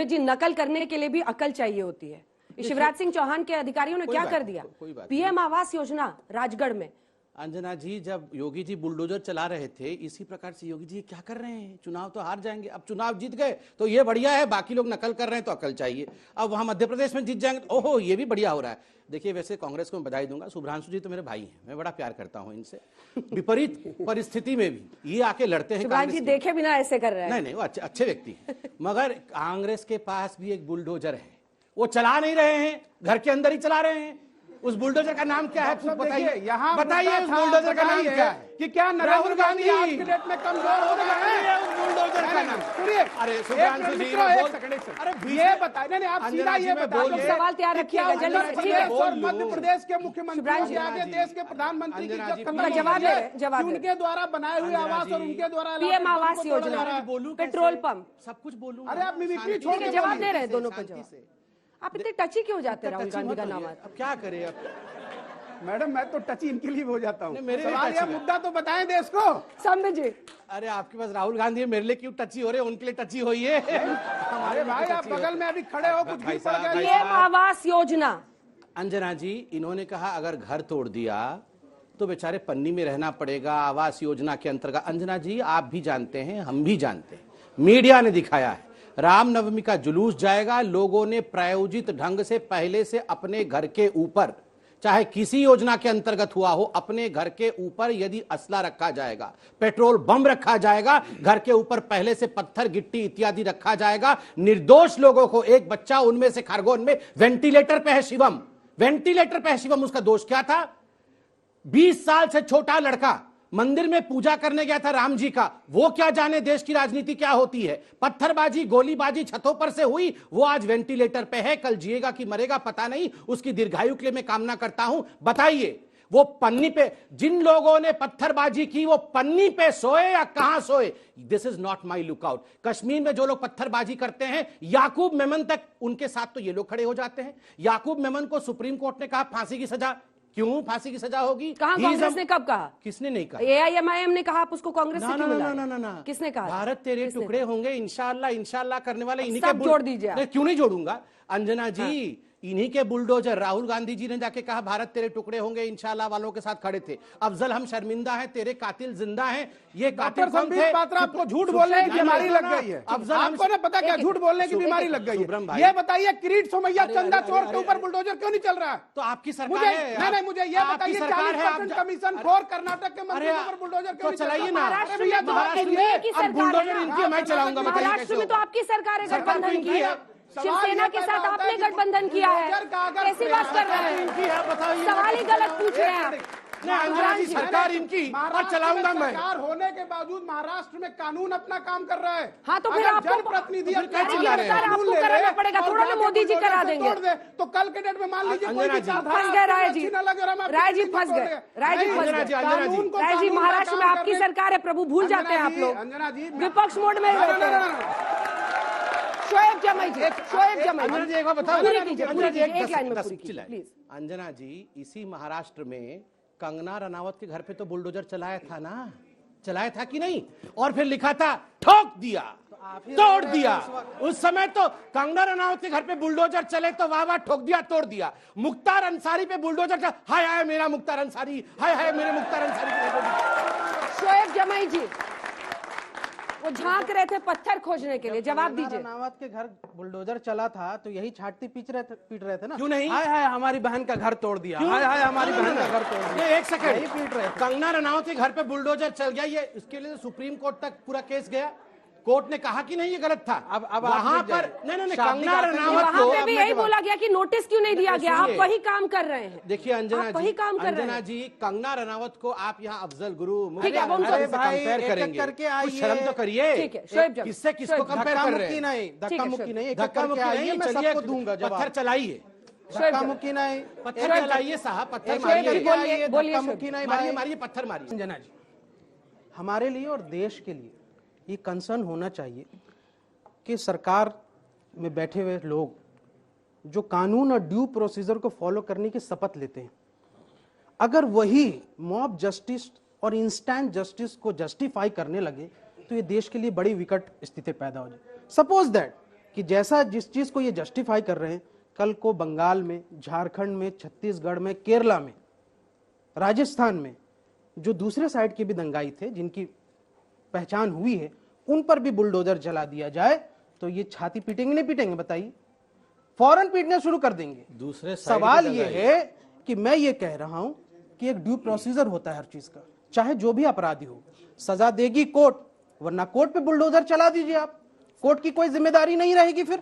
जी, नकल करने के लिए भी अकल चाहिए होती है। शिवराज सिंह चौहान के अधिकारियों ने क्या कर दिया? पीएम आवास योजना राजगढ़ में। अंजना जी, जब योगी जी बुलडोजर चला रहे थे, इसी प्रकार से योगी जी क्या कर रहे हैं? चुनाव तो हार जाएंगे, अब चुनाव जीत गए तो ये बढ़िया है, बाकी लोग नकल कर रहे हैं तो अकल चाहिए। अब वहां मध्य प्रदेश में जीत जाएंगे, ओहो ये भी बढ़िया हो रहा है। देखिए, वैसे कांग्रेस को मैं बधाई दूंगा, शुभ्रांशु जी तो मेरे भाई हैं, मैं बड़ा प्यार करता हूं इनसे। विपरीत परिस्थिति में भी ये आके लड़ते हैं। शुभ्रांशु जी देखे बिना ऐसे कर रहे हैं। नहीं, वो अच्छे व्यक्ति हैं, मगर कांग्रेस के पास भी एक बुलडोजर है, वो चला नहीं रहे हैं, घर के अंदर ही चला रहे हैं। उस बुलडोजर का नाम क्या है? बताइए, यहाँ बताइए उस बुलडोजर का नाम क्या है? कि क्या राहुल गांधी आज के डेट में कमजोर हो गए हैं? उस बुलडोजर का नाम सुनिए। अरे शुभ्रांशु जी, अरे ये बताइए, नहीं आप सीधा ये बताइए, सवाल तैयार रखिएगा जल्दी से। और मध्य प्रदेश के मुख्यमंत्री के आगे देश के प्रधानमंत्री की जवाब उनके द्वारा बनाए हुए आवास और उनके द्वारा PM Awas Yojana, petrol pump, सब कुछ बोलूं। अरे आप मिमिक्री छोड़ के जवाब दे रहे हैं दोनों को। जवाब आप इतने टची क्यों जाते हैं राहुल गांधी का नाम? अब क्या करें? अब मैडम मैं तो टची इनके लिए हो जाता हूँ। मेरे सवाल यह मुद्दा तो बताएं देश को। समझ जी, अरे आपके पास राहुल गांधी है, मेरे लिए क्यों टची हो रहे? उनके लिए टची हुई है। अरे भाई आप बगल में अभी खड़े हो, कुछ भी पड़ गया। पीएम आवास योजना। अंजना जी, इन्होंने कहा अगर घर तोड़ दिया तो बेचारे पन्नी में रहना पड़ेगा आवास योजना के अंतर्गत। अंजना जी, आप भी जानते हैं, हम भी जानते हैं, मीडिया ने दिखाया है, रामनवमी का जुलूस जाएगा, लोगों ने प्रायोजित ढंग से पहले से अपने घर के ऊपर, चाहे किसी योजना के अंतर्गत हुआ हो, अपने घर के ऊपर यदि असला रखा जाएगा, पेट्रोल बम रखा जाएगा, घर के ऊपर पहले से पत्थर गिट्टी इत्यादि रखा जाएगा, निर्दोष लोगों को, एक बच्चा उनमें से खरगोन में वेंटिलेटर पे है शिवम, वेंटिलेटर पे है शिवम, उसका दोष क्या था? 20 साल से छोटा लड़का मंदिर में पूजा करने गया था राम जी का, वो क्या जाने देश की राजनीति क्या होती है? पत्थरबाजी गोलीबाजी छतों पर से हुई, वो आज वेंटिलेटर पे है, कल जिएगा कि मरेगा पता नहीं, उसकी दीर्घायु के लिए मैं कामना करता हूं। बताइए, वो पन्नी पे जिन लोगों ने पत्थरबाजी की, वो पन्नी पे सोए या कहां सोए? This is not my lookout. Kashmir में जो लोग पत्थरबाजी करते हैं, याकूब मेमन तक, उनके साथ तो ये लोग खड़े हो जाते हैं। याकूब मेमन को सुप्रीम कोर्ट ने कहा फांसी की सजा, क्यों फांसी की सजा होगी? कहां कांग्रेस ने कब कहा? किसने नहीं कहा? AIMIM ने कहा, आप उसको कांग्रेस से क्यों मिला? ना, किसने कहा? भारत तेरे टुकड़े होंगे इंशाल्लाह, इंशाल्लाह करने वाले इन्हीं के जोड़ दीजिए। क्यों नहीं जोड़ूंगा अंजना जी? इन्हीं के बुलडोजर राहुल गांधी जी ने जाके कहा भारत तेरे टुकड़े होंगे इंशाल्लाह वालों के साथ खड़े थे। अफजल हम शर्मिंदा है, तेरे कातिल जिंदा हैं। ये कातिल कौन थे? आपको झूठ बोलने की बीमारी लग गई है। अफजल आपको ना पता क्या झूठ बोलने की बीमारी लग गई है? ये बताइए, किरीट सोमैया चंदा चोर के ऊपर बुलडोजर क्यों नहीं चल रहा है? तो आपकी सरकार है। नहीं, मुझे ये बताइए, 40% कमीशन खोर कर्नाटक के मंत्री पर बुलडोजर क्यों चलाइए ना? बुलडोजर इनकी मैं चलाऊंगा। महाराष्ट्र में तो आपकी सरकार है, गठबंधन की है, शिवसेना के साथ आपने गठबंधन किया है, कैसी बात कर रहे हैं? सवाल ही गलत पूछ रहे हैं। सरकार इनकी और चलाऊंगा मैं। सरकार होने के बावजूद महाराष्ट्र में कानून अपना काम कर रहा है। हाँ, तो फिर आपको जनप्रतिनिधि आपको कराना पड़ेगा, थोड़ा ना मोदी जी करा देंगे। तो कल के डेट में मान लीजिए फंस गए राय जी, राय जी फंस गए, राय जी फंस गए। राय जी, महाराष्ट्र में आपकी सरकार है प्रभु, भूल जाते हैं आप लोग, विपक्ष मोड में रहते हैं। शोएब जमाई जी, शोएब जमाई जी, एक बार बताओ, पूरी कीजिए, एक लाइन में पूरी कीजिए प्लीज। अंजना जी, इसी महाराष्ट्र में कंगना रनावत के घर पे तो बुलडोजर चलाया था ना? चलाया था कि नहीं? और फिर लिखा था ठोक दिया, तोड़ दिया। उस समय तो कंगना रनावत के घर पे बुलडोजर चले तो वाह वाह, ठोक दिया, तोड़ दिया। मुख्तार अंसारी पे बुलडोजर चला, हाय हाय मेरा मुख्तार अंसारी, हाय हाय मेरे मुख्तार अंसारी। शोएब जमाई जी, वो झांक रहे थे पत्थर खोजने के लिए, जवाब दीजिए। रनावत के घर बुलडोजर चला था तो यही छाटती पीट रहे थे ना? क्यों नहीं? हाय हाय हमारी बहन का घर तोड़ दिया, हाय हाय हमारी बहन का घर तोड़ दिया। एक सेकंड, यही पीट रहे थे। कंगना रनावत के घर पे बुलडोजर चल गया, ये इसके लिए सुप्रीम कोर्ट तक पूरा केस गया। कोर्ट ने कहा कि नहीं ये गलत था। अब वहां पर नहीं, कंगना रनावत वहां पे भी यही बोला गया कि नोटिस क्यों नहीं दिया गया, आप वही काम कर रहे हैं। देखिए अंजना जी, वही काम कर रहे हैं। अंजना जी, कंगना रनावत को आप यहाँ अफजल गुरु कंपेयर करेंगे, करके कुछ शर्म तो करिए। ठीक है, किससे किसको कंपेयर कर रहे हैं? नहीं, धक्का मुक्की नहीं, धक्का मुक्की नहीं, मैं सबको दूंगा जवाब। पत्थर चलाइए, धक्का मुक्की नहीं, पत्थर चलाइए साहब, पत्थर मारिए, धक्का मुक्की नहीं, मारिए, पत्थर मारिए। अंजना जी, हमारे लिए और देश के लिए ये कंसर्न होना चाहिए कि सरकार में बैठे हुए लोग जो कानून और ड्यू प्रोसीजर को फॉलो करने की शपथ लेते हैं, अगर वही मॉब जस्टिस और इंस्टेंट जस्टिस को जस्टिफाई करने लगे तो ये देश के लिए बड़ी विकट स्थिति पैदा हो जाए। सपोज दैट कि जैसा जिस चीज को ये जस्टिफाई कर रहे हैं, कल को बंगाल में, झारखंड में, छत्तीसगढ़ में, केरला में, राजस्थान में जो दूसरे साइड के भी दंगाई थे जिनकी पहचान हुई है, उन पर भी बुलडोजर चला दिया जाए तो ये छाती पीटेंगे नहीं पीटेंगे बताइए? फौरन पीटना शुरू कर देंगे। दूसरे सवाल ये है कि मैं ये कह रहा हूं कि एक ड्यू प्रोसीजर होता है हर चीज का, चाहे जो भी अपराधी हो, सजा देगी कोर्ट, वरना कोर्ट पे बुलडोजर चला दीजिए आप, कोर्ट की कोई जिम्मेदारी नहीं रहेगी फिर।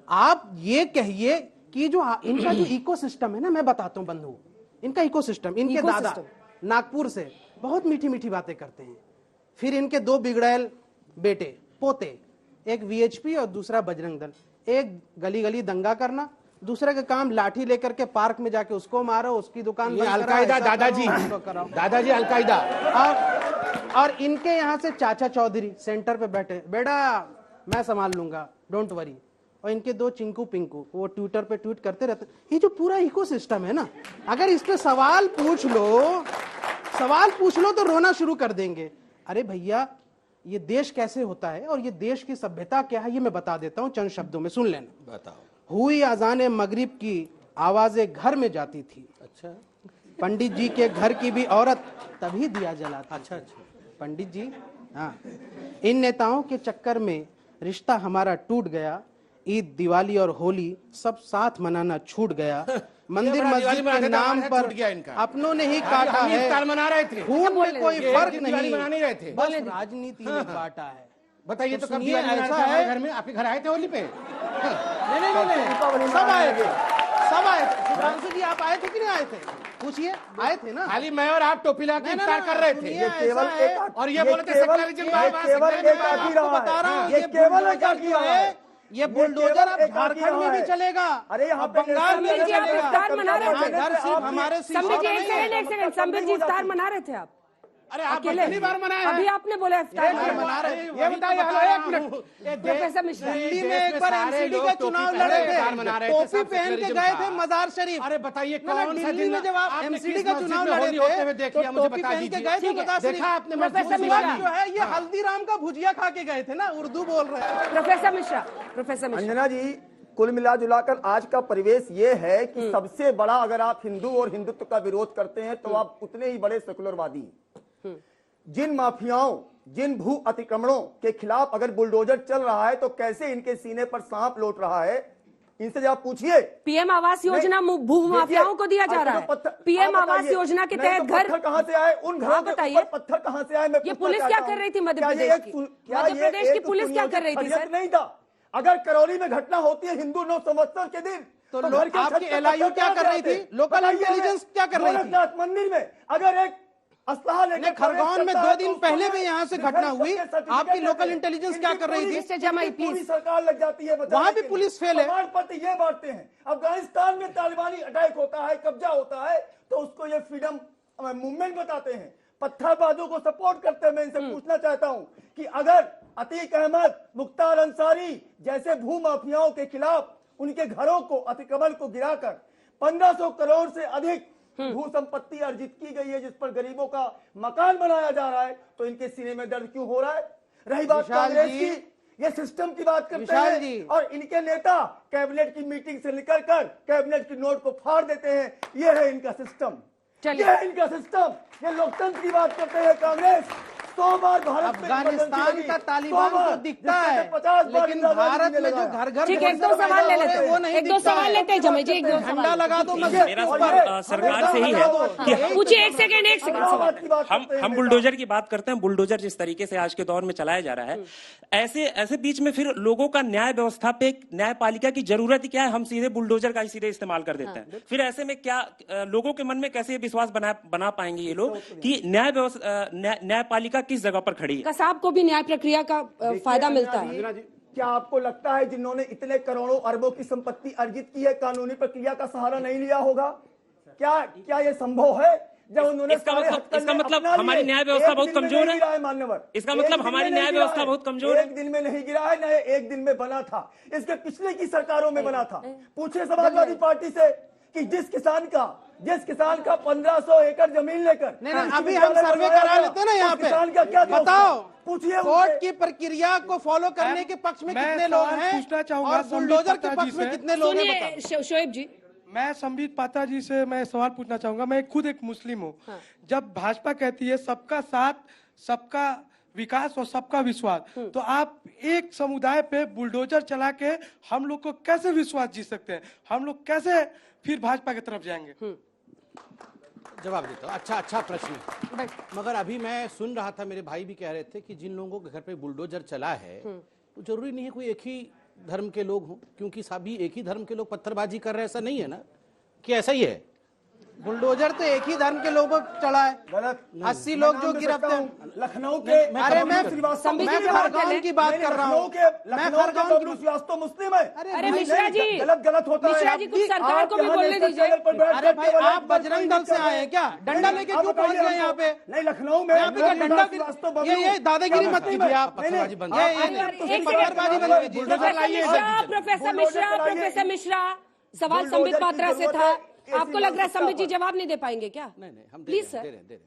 आप ये कहिए कि जो इनका जो इकोसिस्टम है ना, मैं बताता हूं बंधु, इनका इकोसिस्टम, इनके दादा नागपुर से बहुत मीठी मीठी बातें करते हैं, फिर इनके 2 बिगड़ैल बेटे पोते, एक वीएचपी और दूसरा बजरंग दल, एक गली गली दंगा करना, दूसरे का काम लाठी लेकर के पार्क में जाके उसको मारो, उसकी दुकान अलकायदा दादाजी, दादाजी अलकायदा। और इनके यहाँ से चाचा चौधरी सेंटर पे बैठे, बेटा मैं संभाल लूंगा, डोंट वरी। और इनके 2 चिंकू पिंकू वो ट्विटर पे ट्वीट करते रहते। ये जो पूरा इकोसिस्टम है ना, अगर इस पे सवाल पूछ लो तो रोना शुरू कर देंगे। अरे भैया, ये देश कैसे होता है और ये देश की सभ्यता क्या है, ये मैं बता देता हूं चंद शब्दों में, सुन लेना। बताओ। हुई अजाने मगरिब की आवाजें घर में जाती थी। अच्छा। पंडित जी के घर की भी औरत तभी दिया जला था। अच्छा। पंडित जी, हाँ। इन नेताओं के चक्कर में रिश्ता हमारा टूट गया, ईद, दिवाली और होली सब साथ मनाना छूट गया, मंदिर मस्जिद के नाम पर अपनों ने ही काटा है, मना रहे थे, खून में कोई फर्क नहीं, मना नहीं रहे थे, बस राजनीति ने काटा है। बताइए तो कब ऐसा है? घर में आपके घर आए थे होली पे? नहीं, सब आए थे, सब आए थे। सुधांशु जी आप आए थे कि नहीं आए थे? पूछिए, आए थे ना? खाली मैं और आप टोपी लगा के इफ्तार कर रहे थे, ये केवल और ये बोले थे सेक्युलरिज्म बता रहा हूँ, ये केवल है, ये बुलडोजर अब झारखंड में भी चलेगा, अरे यहाँ बंगाल में भी चलेगा। इफ्तार मना रहे थे, घर सिर्फ हमारे संबित जी एक सेकंड, संबित जी इफ्तार मना रहे थे आप? अरे आप कितनी बार मनाया? अभी आपने बोला इफ्तार मना रहे। ये बताइए, एक मिनट, प्रोफेसर मिश्रा, दिल्ली में एक बार एमसीडी का चुनाव लड़े थे, टोपी पहन के गए थे मजार शरीफ। अरे बताइए कौन सा दिल्ली में जब आप एमसीडी का चुनाव लड़े थे तो टोपी पहन के गए थे मजार शरीफ। प्रोफेसर मिश्रा जो है ये हल्दीराम का भुजिया खा के गए थे ना, उर्दू बोल रहे हैं। Professor Mishra, professor Mishra. अंजना जी, कुल मिला जुलाकर आज का परिवेश ये है कि सबसे बड़ा, अगर आप हिंदू और हिंदुत्व का विरोध करते हैं तो आप उतने ही बड़े सेकुलरवादी हैं। जिन माफियाओं, जिन भू अतिक्रमणों के खिलाफ अगर बुलडोजर चल रहा है तो कैसे इनके सीने पर सांप लौट रहा है, इनसे जब पूछिए। पीएम आवास योजना भू माफियाओं को दिया जा रहा है। पीएम आवास योजना के तहत घर कहां से आए, उन घरों के ऊपर पत्थर कहां से आए? ये पुलिस क्या कर रही थी? मध्य प्रदेश की पुलिस क्या कर रही थी सर? नहीं था। अगर करौली में घटना होती है हिंदू 9 संवत्सर के दिन तो आपकी एलआईयू क्या कर रही थी? लोकल इंटेलिजेंस क्या कर रही थी? मंदिर में अगर एक खरगोन में 2 दिन पहले भी यहाँ से घटना हुई, आपकी लोकल इंटेलिजेंस क्या कर रही थी? पूरी सरकार लग जाती है, वहाँ भी पुलिस फेल है। पत्र ये बांटते हैं। अफगानिस्तान में तालिबानी अटैक होता है, कब्जा होता है, तो उसको ये फ्रीडम मूवमेंट बताते हैं, पत्थरबाजों को सपोर्ट करते हैं। मैं इनसे पूछना चाहता हूं कि अगर अतीक अहमद, मुख्तार अंसारी जैसे भू माफियाओं के खिलाफ उनके घरों को, अतिक्रमण को गिराकर 1500 करोड़ से अधिक भू संपत्ति अर्जित की गई है, जिस पर गरीबों का मकान बनाया जा रहा है, तो इनके सीने में दर्द क्यों हो रहा है? रही बात कांग्रेस की, ये सिस्टम की बात करते हैं और इनके नेता कैबिनेट की मीटिंग से निकलकर कैबिनेट की नोट को फाड़ देते हैं। ये है इनका सिस्टम, ये है इनका सिस्टम। ये लोकतंत्र की बात करते हैं कांग्रेस। 100 बार भारत अफगानिस्तान का तालिबान को दिखता है, लेकिन भारत में जो घर घर ठीक है, 1-2 सवाल ले लेते हैं, वो नहीं, 1-2 सवाल लेते हैं जमे जी, 1-2 झंडा लगा दो। मेरा सवाल सरकार से ही है कि पूछिए, एक सेकंड। हम बुलडोजर की बात करते हैं। बुलडोजर जिस तरीके से आज के दौर में चलाया जा रहा है, ऐसे बीच में फिर लोगों का न्याय व्यवस्था पे, न्यायपालिका की जरूरत ही क्या है? हम सीधे बुलडोजर का ही सीधे इस्तेमाल कर देते हैं। फिर ऐसे में क्या लोगों के मन में कैसे विश्वास बना पाएंगे ये लोग कि न्यायपालिका किस जगह पर खड़ी है? कसाब को भी न्याय प्रक्रिया का फायदा मिलता है। क्या आपको लगता है जिन्होंने इतने करोड़ों अरबों की संपत्ति अर्जित की है, कानूनी प्रक्रिया का सहारा नहीं लिया होगा? क्या ये संभव है? जब उन्होंने इसका मतलब हमारी न्याय व्यवस्था बहुत कमजोर है। मान्यवर, इसका मतलब हमारी न्याय व्यवस्था बहुत कमजोर है। एक दिन में नहीं गिरा है, न एक दिन में बना था, इसके पिछले की सरकारों में बना था। पूछे समाजवादी पार्टी से कि जिस किसान का 1500 एकड़ जमीन लेकर नहीं, अभी हम सर्वे करा लेते हैं ना यहाँ पे। किसान का क्या दोष बताओ, है? पूछिए कोर्ट उनसे। की प्रक्रिया को फॉलो करने के पक्ष में कितने लोग हैं पूछना चाहूंगा और बुलडोजर के संबित पक्ष में पात्रा जी कितने लोग हैं, सुनिए बताओ। शोएब जी, मैं संबित पात्रा जी से मैं सवाल पूछना चाहूंगा। मैं खुद एक मुस्लिम हूँ। जब भाजपा कहती है सबका साथ, सबका विकास और सबका विश्वास, तो आप एक समुदाय पे बुलडोजर चला के हम लोग को कैसे विश्वास जीत सकते हैं? हम लोग कैसे फिर भाजपा की तरफ जाएंगे? जवाब देता हूँ। अच्छा प्रश्न है। मगर अभी मैं सुन रहा था, मेरे भाई भी कह रहे थे कि जिन लोगों के घर पे बुलडोजर चला है तो जरूरी नहीं है कोई एक ही धर्म के लोग हों, क्योंकि सभी एक ही धर्म के लोग पत्थरबाजी कर रहे हैं, ऐसा नहीं है ना कि ऐसा ही है। बुलडोजर तो एक ही धर्म के लोगों पर चढ़ा है। गलत। 80 लोग जो गिरफ्तार हैं। लखनऊ के अरे मैं खरगोन की बात कर रहा हूँ। मैं खरगोन बबलू श्रीवास्तव मुस्लिम है। अरे मिश्रा जी, गलत होता है। मिश्रा जी कुछ सरकार को भी बोलने दीजिए। अरे भाई, आप बजरंग दल से आए हैं क्या? डंडा लेके क्यों पहुंच गए यहाँ पे? नहीं, लखनऊ में यहाँ पे क्या डंडा? ये दादागिरी मत कीजिए आप। पत्थरबाजी बंद पत्थरबाजी बंद कीजिए। प्रोफेसर मिश्रा, सवाल संबित पात्रा से था। आपको लग रहा है संबित जी जवाब नहीं दे पाएंगे क्या? नहीं हम प्लीज दे सर। रहे हैं।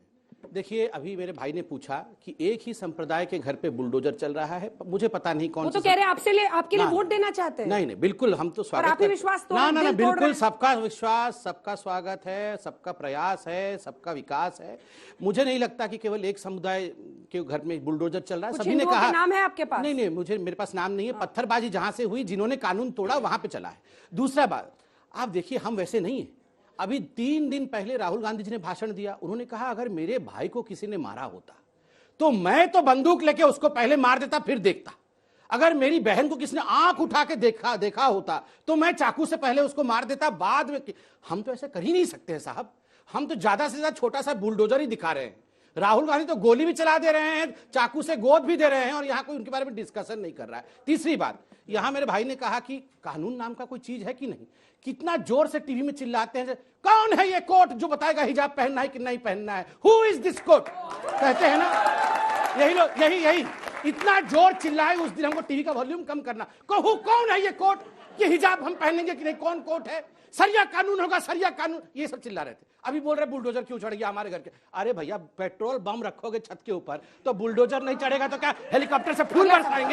देखिए, अभी मेरे भाई ने पूछा कि एक ही संप्रदाय के घर पे बुलडोजर चल रहा है। मुझे पता नहीं कौन वो तो कह रहे हैं आपके लिए वोट देना चाहते हैं। नहीं, बिल्कुल हम तो स्वागत और आप ही विश्वास तोड़- ना दिल तोड़ बिल्कुल रहे हैं। सबका विश्वास, सबका स्वागत है, सबका प्रयास है, सबका विकास है। मुझे नहीं लगता कि केवल एक समुदाय के घर में बुलडोजर चल रहा है। कुछ सभी ने हिंदुओं कहा के नाम है आपके पास? नहीं, मेरे पास नाम नहीं है। पत्थरबाजी जहां से हुई, जिन्होंने कानून तोड़ा, वहां पे चला है। दूसरा बात, आप देखिए, हम वैसे नहीं है। अभी 3 दिन पहले राहुल गांधी जी ने भाषण दिया। उन्होंने कहा अगर मेरे भाई को किसी ने मारा होता तो मैं तो बंदूक लेके उसको पहले मार देता, फिर देखता। अगर मेरी बहन को किसी ने आंख उठा के देखा होता तो मैं चाकू से पहले उसको मार देता, बाद में। हम तो ऐसा कर ही नहीं सकते हैं साहब। हम तो ज्यादा से ज्यादा छोटा सा बुलडोजर ही दिखा रहे हैं। राहुल गांधी तो गोली भी चला दे रहे हैं, चाकू से गोद भी दे रहे हैं, और यहां कोई उनके बारे में डिस्कशन नहीं कर रहा है। तीसरी बात, यहां मेरे भाई ने कहा कि कानून नाम का कोई चीज है कि नहीं। कितना जोर से टीवी में चिल्लाते हैं, कौन है ये कोर्ट जो बताएगा हिजाब पहनना है कि नहीं पहनना है? हु इज दिस कोर्ट कहते हैं ना, यही लोग, यही इतना जोर चिल्लाए। उस दिन हमको टीवी का वॉल्यूम कम करना। कौन है ये कोर्ट कि हिजाब हम पहनेंगे कि नहीं? कौन कोर्ट है? सरिया कानून होगा, सरिया कानून, ये सब चिल्ला रहे थे। अभी बोल रहे बुलडोजर क्यों चढ़ गया हमारे घर के? अरे भैया, पेट्रोल बम रखोगे छत के ऊपर तो बुलडोजर नहीं चढ़ेगा तो क्या हेलीकॉप्टर से फूल बरसाएंगे?